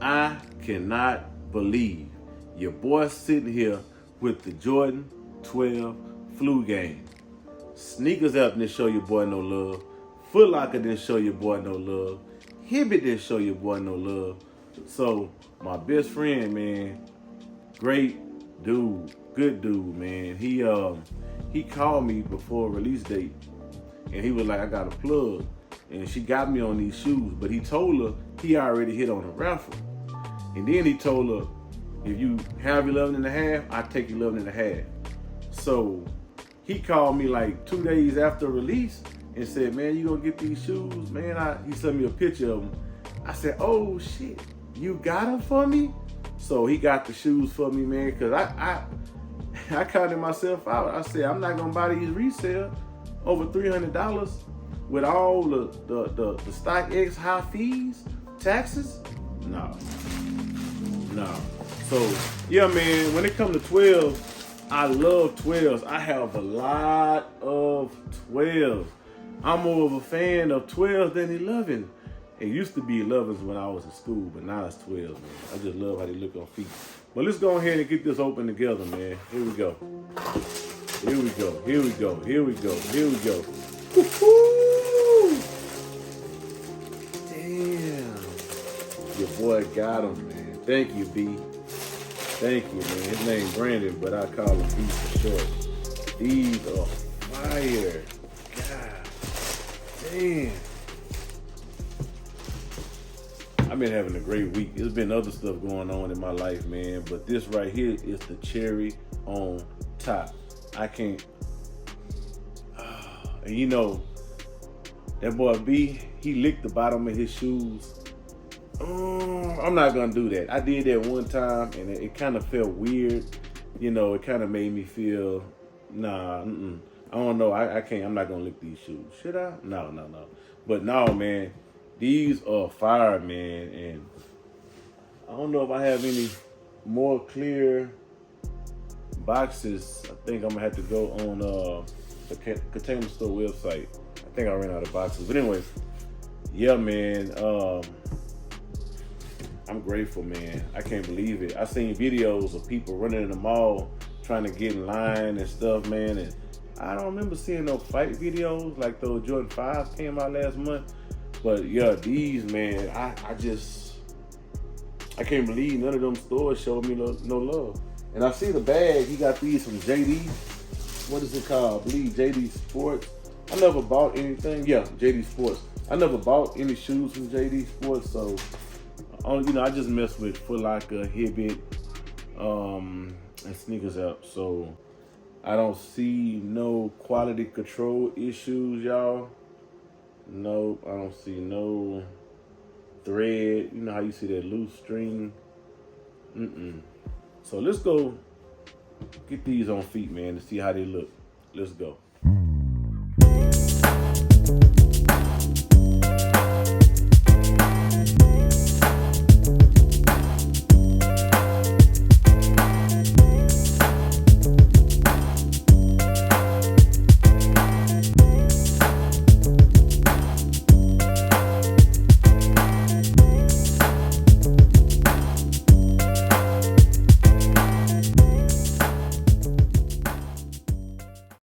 I cannot believe your boy sitting here with the Jordan 12 flu game. Sneakers Up didn't show your boy no love. Foot Locker didn't show your boy no love. Hibbett didn't show your boy no love. So my best friend, man, great dude, good dude, man. He called me before release date, and he was like, I got a plug, and she got me on these shoes. But he told her he already hit on a raffle, and then he told her, if you have 11.5, I take 11.5. So he called me like 2 days after release and said, man, you gonna get these shoes, man? He sent me a picture of them. I said, oh shit, you got them for me? So he got the shoes for me, man, because I counted myself out. I said, I'm not gonna buy these resale over $300 with all the StockX high fees, taxes. No. So yeah, man, when it comes to 12s, I love 12s. I have a lot of 12s. I'm more of a fan of 12s than 11. It used to be 11s when I was in school, but now it's 12s, man. I just love how they look on feet. But let's go ahead and get this open together, man. Here we go. Woo-hoo! Damn. Your boy got him, man. Thank you, B. Thank you, man. His name Brandon, but I call him B for short. These are fire. God damn. I've been having a great week. There's been other stuff going on in my life, man, but this right here is the cherry on top. I can't. And you know, that boy B, he licked the bottom of his shoes. I'm not gonna do that. I did that one time, and it kind of felt weird. You know, it kind of made me feel, nah, I don't know. I can't. I'm not gonna lick these shoes. Should I? No. But no, man. These are fire, man, and I don't know if I have any more clear boxes. I think I'm gonna have to go on the Container Store website. I think I ran out of boxes, but anyway, yeah, man. I'm grateful, man. I can't believe it. I seen videos of people running in the mall trying to get in line and stuff, man, and I don't remember seeing no fight videos like those Jordan 5s came out last month. But yeah, these, man, I can't believe none of them stores showed me no love. And I see the bag, he got these from JD. What is it called? I believe JD Sports. I never bought anything. Yeah, JD Sports. I never bought any shoes from JD Sports, so I just mess with Foot Locker, Hibbett, and Sneakers Up. So I don't see no quality control issues, y'all. Nope, I don't see no thread. You know how you see that loose string? So let's go get these on feet, man, to see how they look. Let's go.